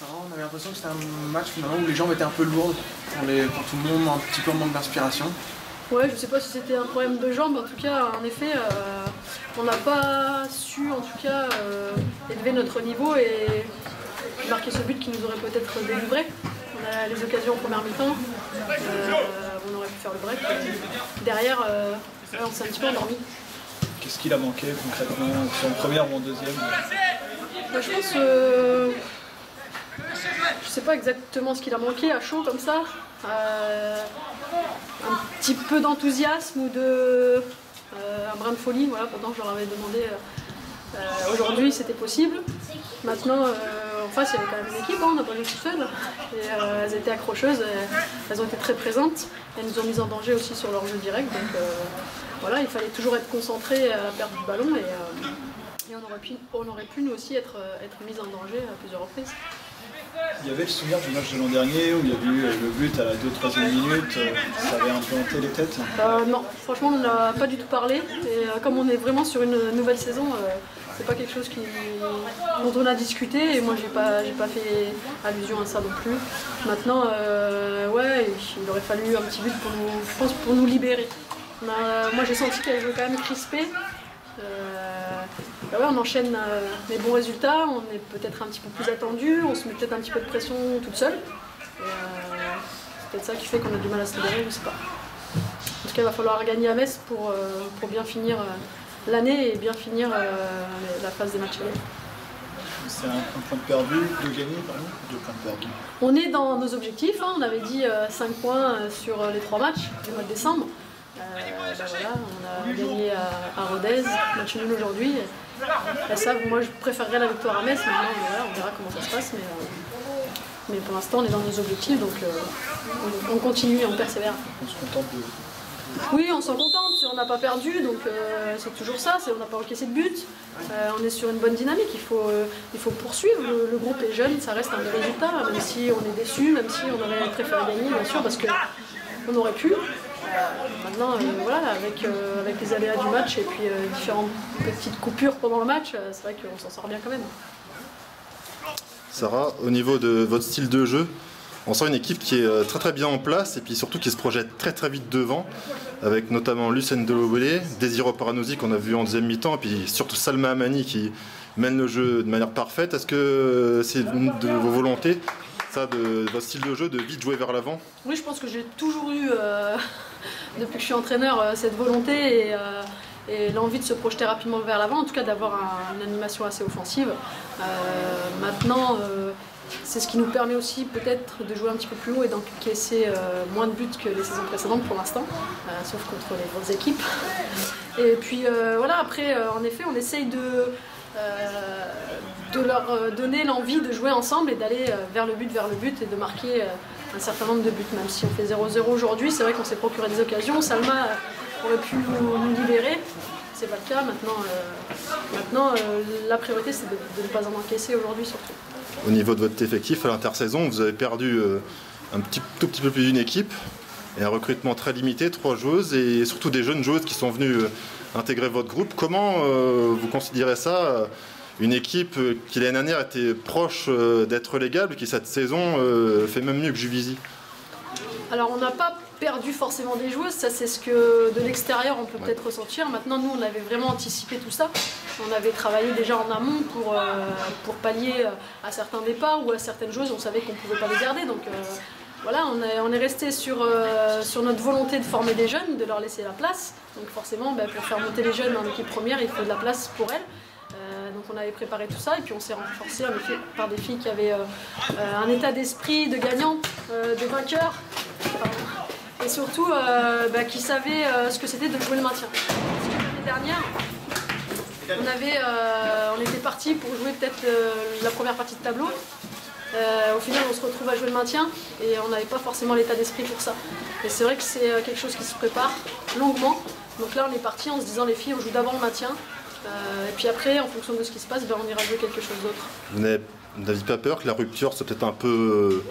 Ça va, on avait l'impression que c'était un match finalement où les jambes étaient un peu lourdes pour tout le monde, un petit peu en manque d'inspiration. Ouais, je sais pas si c'était un problème de jambes, en tout cas, en effet, on n'a pas su, en tout cas, élever notre niveau et marquer ce but qui nous aurait peut-être délivré. On a les occasions en première mi-temps, on aurait pu faire le break. Derrière, on s'est un petit peu endormi. Qu'est-ce qu'il a manqué concrètement, soit en première ou en deuxième? Je pense, je sais pas exactement ce qu'il a manqué à chaud comme ça. Un petit peu d'enthousiasme ou un brin de folie. Voilà, pourtant je leur avais demandé aujourd'hui si c'était possible. Maintenant, en face il y avait quand même une équipe, hein, on n'a pas joué tout seul. Et elles étaient accrocheuses, elles ont été très présentes. Elles nous ont mis en danger aussi sur leur jeu direct. Donc voilà, il fallait toujours être concentré à la perte du ballon et on aurait pu nous aussi être mis en danger à plusieurs reprises. Il y avait le souvenir du match de l'an dernier où il y a eu le but à la 2-3e minute, ça avait un peu hanté les têtes? Non, franchement on n'en a pas du tout parlé. Et comme on est vraiment sur une nouvelle saison, c'est pas quelque chose dont on a discuté et moi j'ai pas fait allusion à ça non plus. Maintenant, ouais, il aurait fallu un petit but pour nous libérer. Moi j'ai senti qu'elle jouait quand même crispée. Ouais, on enchaîne les bons résultats, on est peut-être un petit peu plus attendu, on se met peut-être un petit peu de pression toute seule. C'est peut-être ça qui fait qu'on a du mal à se libérer, je sais pas. En tout cas, il va falloir gagner à Metz pour bien finir l'année et bien finir la phase des matchs allés. C'est un point de perdu, de gagner, pardon, 2 points de perdu. On est dans nos objectifs, hein. On avait dit 5 points sur les 3 matchs du mois de décembre. Voilà, on a gagné à Rodez, match nul aujourd'hui. Et ça, moi je préférerais la victoire à Metz, maintenant voilà, on verra comment ça se passe. Mais pour l'instant on est dans nos objectifs, donc on continue et on persévère. On se contente de... Oui, on s'en contente, on n'a pas perdu, donc c'est toujours ça, on n'a pas encaissé de but. On est sur une bonne dynamique, il faut poursuivre, le groupe est jeune, ça reste un bon résultat, même si on est déçu, même si on aurait préféré gagner, bien sûr, parce qu'on aurait pu. Maintenant, voilà, avec les aléas du match et puis différentes petites coupures pendant le match, c'est vrai qu'on s'en sort bien quand même. Sarah, au niveau de votre style de jeu, on sent une équipe qui est très très bien en place et puis surtout qui se projette très très vite devant, avec notamment Lucène Delobélé, Désiré Paranosi qu'on a vu en deuxième mi-temps, et puis surtout Salma Amani qui mène le jeu de manière parfaite. Est-ce que c'est une de vos volontés, ça, de votre style de jeu, de vite jouer vers l'avant? Oui, je pense que j'ai toujours eu, depuis que je suis entraîneur, cette volonté et l'envie de se projeter rapidement vers l'avant, en tout cas d'avoir une animation assez offensive. Maintenant, c'est ce qui nous permet aussi peut-être de jouer un petit peu plus haut et d'encaisser moins de buts que les saisons précédentes pour l'instant, sauf contre les grosses équipes. Et puis voilà, après, en effet, on essaye de leur donner l'envie de jouer ensemble et d'aller vers le but et de marquer un certain nombre de buts. Même si on fait 0-0 aujourd'hui, c'est vrai qu'on s'est procuré des occasions. Salma aurait pu nous libérer, c'est pas le cas. Maintenant, la priorité c'est de ne pas en encaisser aujourd'hui surtout. Au niveau de votre effectif à l'intersaison, vous avez perdu tout petit peu plus d'une équipe et un recrutement très limité, 3 joueuses et surtout des jeunes joueuses qui sont venues intégrer votre groupe. Comment vous considérez ça, une équipe qui l'année dernière était proche d'être relégable, qui cette saison fait même mieux que Juvisy? Alors on n'a pas perdu forcément des joueuses, ça c'est ce que de l'extérieur on peut peut-être ressentir. Maintenant nous on avait vraiment anticipé tout ça, on avait travaillé déjà en amont pour pallier à certains départs ou à certaines joueuses, on savait qu'on ne pouvait pas les garder. Donc voilà, on est resté sur notre volonté de former des jeunes, de leur laisser la place. Donc forcément pour faire monter les jeunes en équipe première il faut de la place pour elles. Donc on avait préparé tout ça et puis on s'est renforcé en effet par des filles qui avaient un état d'esprit de gagnant, de vainqueur. Et surtout qui savaient ce que c'était de jouer le maintien. L'année dernière, on était parti pour jouer peut-être la première partie de tableau. Au final, on se retrouve à jouer le maintien et on n'avait pas forcément l'état d'esprit pour ça. Et c'est vrai que c'est quelque chose qui se prépare longuement. Donc là, on est parti en se disant les filles, on joue d'abord le maintien. Et puis après, en fonction de ce qui se passe, on ira jouer quelque chose d'autre. Vous n'avez pas peur que la rupture soit peut-être un peu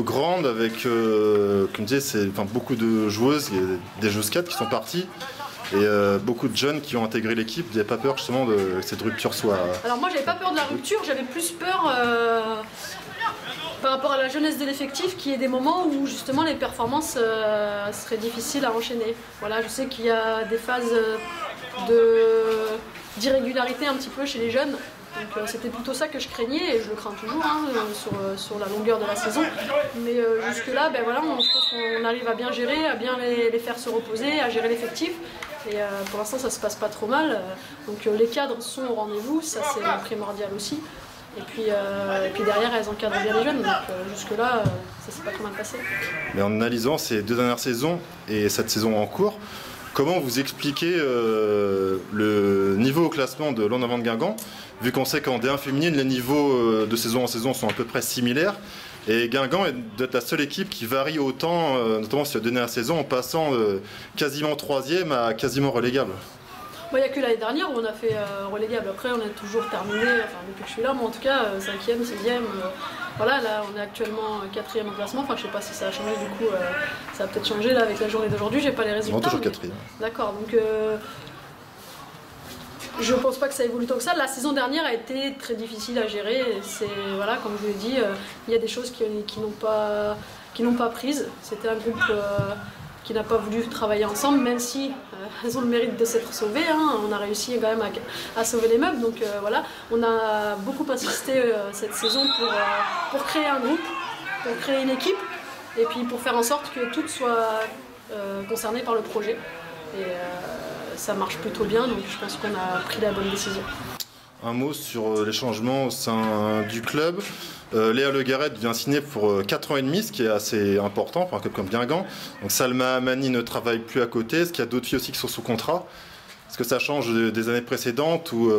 grande avec, comme je disais, c'est beaucoup de joueuses, il y a des joueuses cadres qui sont parties et beaucoup de jeunes qui ont intégré l'équipe. Vous n'avez pas peur justement que cette rupture soit... Alors moi j'avais pas peur de la rupture, j'avais plus peur Par rapport à la jeunesse de l'effectif, qu'il y ait des moments où justement les performances seraient difficiles à enchaîner. Voilà, je sais qu'il y a des phases d'irrégularité un petit peu chez les jeunes. Donc c'était plutôt ça que je craignais et je le crains toujours sur la longueur de la saison. Mais jusque-là, ben voilà, je pense qu'on arrive à bien gérer, à bien les faire se reposer, à gérer l'effectif. Et pour l'instant, ça se passe pas trop mal. Donc les cadres sont au rendez-vous, ça c'est primordial aussi. Et puis derrière, elles encadrent bien les jeunes. Donc jusque-là, ça s'est pas trop mal passé. Mais en analysant ces 2 dernières saisons et cette saison en cours, comment vous expliquez le niveau au classement de l'En Avant de Guingamp, vu qu'on sait qu'en D1 féminine, les niveaux de saison en saison sont à peu près similaires, et Guingamp est d'être la seule équipe qui varie autant, notamment sur la dernière saison, en passant quasiment 3e à quasiment relégable. Il n'y a que l'année dernière où on a fait relégable. Après, on est toujours terminé, enfin depuis que je suis là, mais en tout cas, 5e, 6e. Voilà, là, on est actuellement 4e au classement. Enfin, je sais pas si ça a changé, du coup, ça a peut-être changé là avec la journée d'aujourd'hui. J'ai pas les résultats. Non, toujours mais... 4e. D'accord, donc je pense pas que ça évolue tant que ça. La saison dernière a été très difficile à gérer. Voilà, comme je l'ai dit, il y a des choses qui n'ont pas prises. C'était un groupe qui n'a pas voulu travailler ensemble, même si elles ont le mérite de s'être sauvées. Hein. On a réussi quand même à sauver les meubles. Donc voilà, on a beaucoup insisté cette saison pour créer un groupe, pour créer une équipe, et puis pour faire en sorte que toutes soient concernées par le projet. Et ça marche plutôt bien, donc je pense qu'on a pris la bonne décision. Un mot sur les changements au sein du club. Léa Le Garrett vient signer pour 4 ans et demi, ce qui est assez important pour un club comme Guingamp. Donc Salma Amani ne travaille plus à côté. Est-ce qu'il y a d'autres filles aussi qui sont sous contrat? Est-ce que ça change des années précédentes où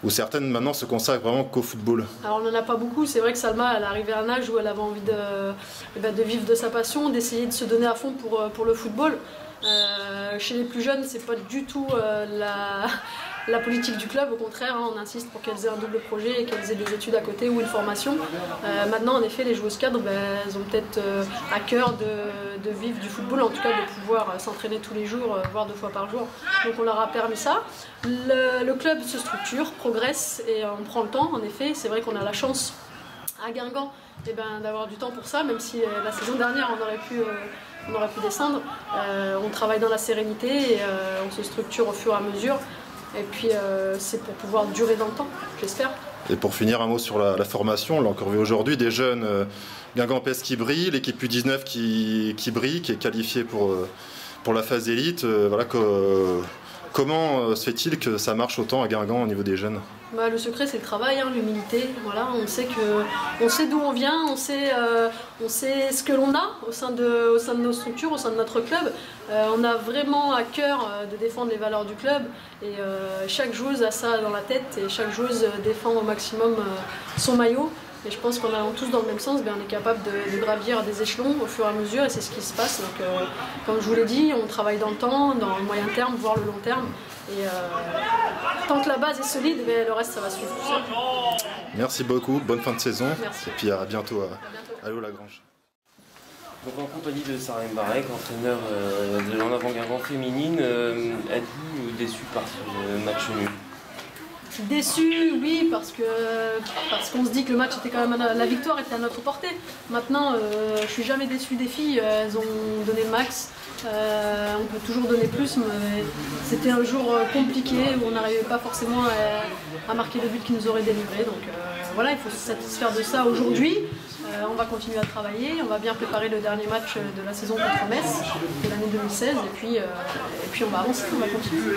certaines maintenant se consacrent vraiment qu'au football? Alors on n'en a pas beaucoup. C'est vrai que Salma, elle est arrivée à un âge où elle avait envie de vivre de sa passion, d'essayer de se donner à fond pour le football. Chez les plus jeunes, c'est pas du tout la politique du club, au contraire, hein, on insiste pour qu'elles aient un double projet et qu'elles aient des études à côté ou une formation. Maintenant, en effet, les joueuses cadres, elles ont peut-être à cœur de vivre du football, en tout cas de pouvoir s'entraîner tous les jours, voire 2 fois par jour. Donc on leur a permis ça. Le club se structure, progresse et on prend le temps, en effet. C'est vrai qu'on a la chance à Guingamp d'avoir du temps pour ça, même si la saison dernière, on aurait pu descendre. On travaille dans la sérénité et on se structure au fur et à mesure. Et puis c'est pour pouvoir durer dans le temps, j'espère. Et pour finir, un mot sur la formation. On l'a encore vu aujourd'hui, des jeunes guingampaises qui brillent, l'équipe U19 qui brille, qui est qualifiée pour la phase élite. Voilà, comment se fait-il que ça marche autant à Guingamp au niveau des jeunes? Le secret, c'est le travail, hein, l'humilité. Voilà, on sait d'où on vient, on sait ce que l'on a au sein de nos structures, au sein de notre club. On a vraiment à cœur de défendre les valeurs du club et chaque joueuse a ça dans la tête et chaque joueuse défend au maximum son maillot. Et je pense qu'en allant tous dans le même sens, on est capable de gravir des échelons au fur et à mesure et c'est ce qui se passe. Donc, comme je vous l'ai dit, on travaille dans le temps, dans le moyen terme, voire le long terme. Et tant que la base est solide, le reste ça va suivre tout seul. Merci beaucoup, bonne fin de saison. Merci. Et puis à bientôt à Allo Lagrange. Donc en compagnie de Sarah Mbarek, entraîneur de l'En Avant Guingamp féminine, êtes-vous déçue par ce match nul? Déçu, oui, parce qu'on se dit que le match était quand même la victoire était à notre portée. Maintenant, je suis jamais déçue des filles, elles ont donné le max. On peut toujours donner plus, mais c'était un jour compliqué où on n'arrivait pas forcément à marquer le but qui nous aurait délivré. Donc voilà, il faut se satisfaire de ça aujourd'hui. On va continuer à travailler, on va bien préparer le dernier match de la saison contre Metz de l'année 2016 et puis on va avancer, on va continuer.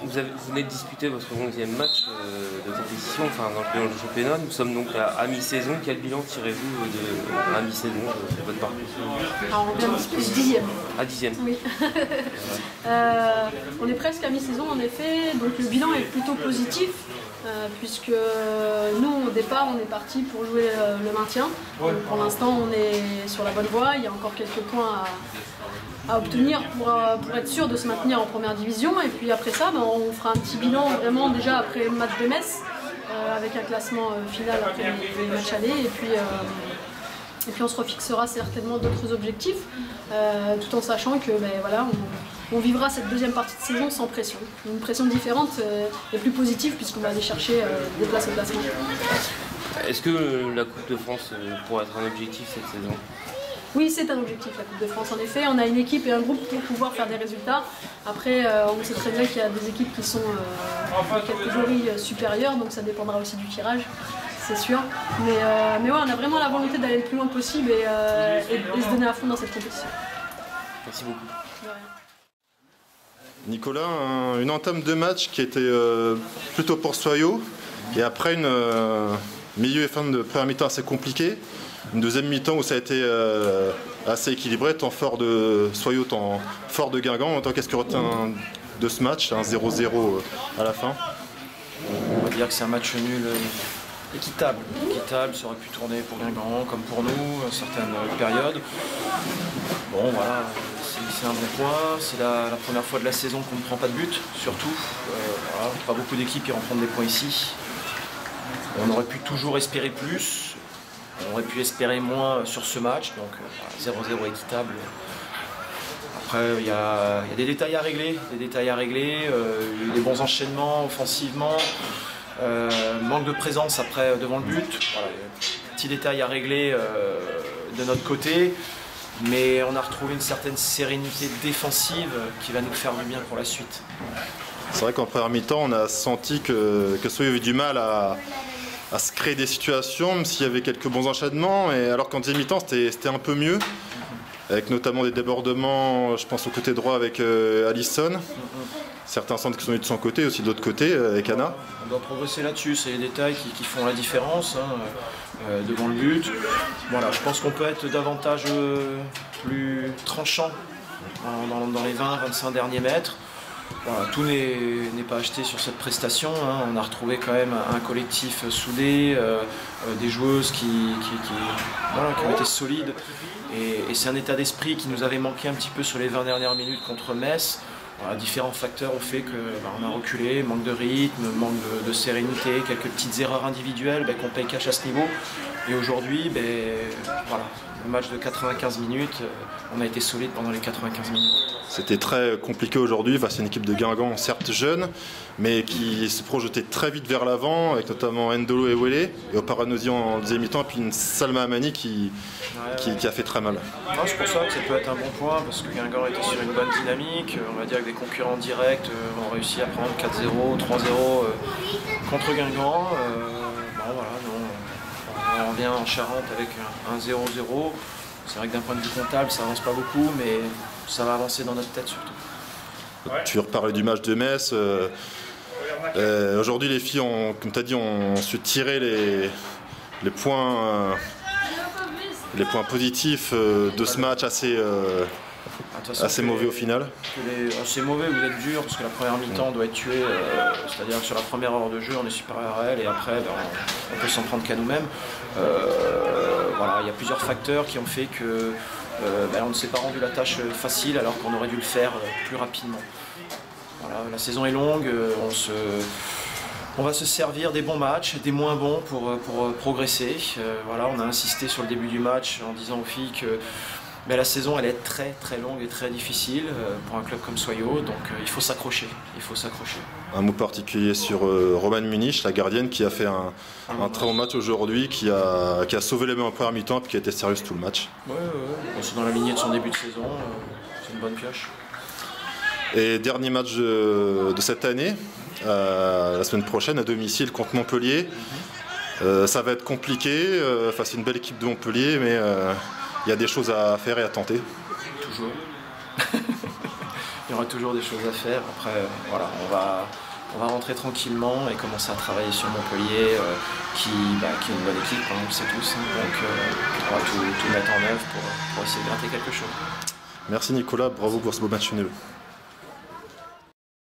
Vous venez de disputer votre 11e match de compétition, enfin dans le championnat. Nous sommes donc à mi-saison. Quel bilan tirez-vous à mi-saison de votre parcours? Alors on vient de disputer 10e. À 10e. Oui. On est presque à mi-saison en effet, donc le bilan est plutôt positif. Puisque nous au départ on est parti pour jouer le maintien. Donc, pour l'instant on est sur la bonne voie, il y a encore quelques points à obtenir pour être sûr de se maintenir en première division et puis après ça on fera un petit bilan vraiment déjà après le match de Metz avec un classement final après les matchs allés et puis on se refixera certainement d'autres objectifs tout en sachant que voilà, on vivra cette deuxième partie de saison sans pression. Une pression différente et plus positive puisqu'on va aller chercher des places au classement. Est-ce que la Coupe de France pourrait être un objectif cette saison? Oui, c'est un objectif, la Coupe de France. En effet, on a une équipe et un groupe pour pouvoir faire des résultats. Après, on sait très bien qu'il y a des équipes qui sont en catégorie supérieure, donc ça dépendra aussi du tirage, c'est sûr. Mais ouais, on a vraiment la volonté d'aller le plus loin possible et se donner à fond dans cette compétition. Merci beaucoup. De rien. Nicolas, une entame de match qui était plutôt pour Soyaux, et après une milieu et fin de première mi-temps assez compliquée. Une deuxième mi-temps où ça a été assez équilibré, temps fort de Soyaux, temps fort de Guingamp. Qu'est-ce que retient de ce match, un 0-0 à la fin? On va dire que c'est un match nul équitable. Équitable, ça aurait pu tourner pour Guingamp comme pour nous à certaines périodes. Bon voilà, c'est un bon point. C'est la première fois de la saison qu'on ne prend pas de but, surtout. Voilà, pas beaucoup d'équipes qui vont prendre des points ici. On aurait pu toujours espérer plus. On aurait pu espérer moins sur ce match, donc 0-0 équitable. Après, il y a des détails à régler, des bons enchaînements offensivement, manque de présence après devant le but. Voilà, petits détails à régler de notre côté, mais on a retrouvé une certaine sérénité défensive qui va nous faire du bien pour la suite. C'est vrai qu'en première mi-temps, on a senti que Soyaux avait du mal à se créer des situations, même s'il y avait quelques bons enchaînements, et alors qu'en deuxième mi-temps c'était un peu mieux, avec notamment des débordements, je pense au côté droit avec Alisson, certains centres qui sont venus de son côté, aussi de l'autre côté avec Anna. On doit progresser là-dessus, c'est les détails qui font la différence devant le but. Voilà, je pense qu'on peut être davantage plus tranchant dans les 20-25 derniers mètres. Voilà, tout n'est pas acheté sur cette prestation, hein. On a retrouvé quand même un collectif soudé, des joueuses qui ont été solides, et c'est un état d'esprit qui nous avait manqué un petit peu sur les 20 dernières minutes contre Metz. Voilà, différents facteurs ont fait qu'on a reculé, manque de rythme, manque de sérénité, quelques petites erreurs individuelles qu'on paye cash à ce niveau. Et aujourd'hui, voilà, le match de 95 minutes, on a été solide pendant les 95 minutes. C'était très compliqué aujourd'hui face à une équipe de Guingamp, certes jeune, mais qui se projetait très vite vers l'avant, avec notamment Ndolo et Wele, et Oparanosi en deuxième mi-temps, et puis une Salma Amani qui a fait très mal. C'est pour ça que ça peut être un bon point, parce que Guingamp était sur une bonne dynamique. On va dire que des concurrents directs ont réussi à prendre 4-0, 3-0 contre Guingamp. Voilà, on revient en Charente avec un 0-0. C'est vrai que d'un point de vue comptable, ça avance pas beaucoup, mais ça va avancer dans notre tête surtout. Tu reparlais du match de Metz. Aujourd'hui, les filles, comme tu as dit, ont su tirer les points positifs de ce match assez mauvais au final. C'est mauvais, vous êtes dur, parce que la première mi-temps doit être tuée, c'est-à-dire que sur la première heure de jeu, on est supérieur à elle, et après, on peut s'en prendre qu'à nous-mêmes. Voilà, il y a plusieurs facteurs qui ont fait que on ne s'est pas rendu la tâche facile, alors qu'on aurait dû le faire plus rapidement. Voilà, la saison est longue, on va se servir des bons matchs, des moins bons pour progresser. Voilà, on a insisté sur le début du match en disant aux filles que la saison elle est très très longue et très difficile pour un club comme Soyaux, donc il faut s'accrocher. Un mot particulier sur Romane Munich, la gardienne, qui a fait un très bon match aujourd'hui, qui a sauvé les mains en première mi-temps et qui a été sérieuse tout le match. Ouais. C'est dans la lignée de son début de saison, c'est une bonne pioche. Et dernier match de cette année, la semaine prochaine à domicile contre Montpellier. Ça va être compliqué face à une belle équipe de Montpellier, mais il y a des choses à faire et à tenter. Toujours. Il y aura toujours des choses à faire. Après, voilà, on va rentrer tranquillement et commencer à travailler sur Montpellier, qui est une bonne équipe, on le sait tous. Donc, on va tout mettre en œuvre pour essayer de gratter quelque chose. Merci Nicolas, bravo pour ce beau match nul.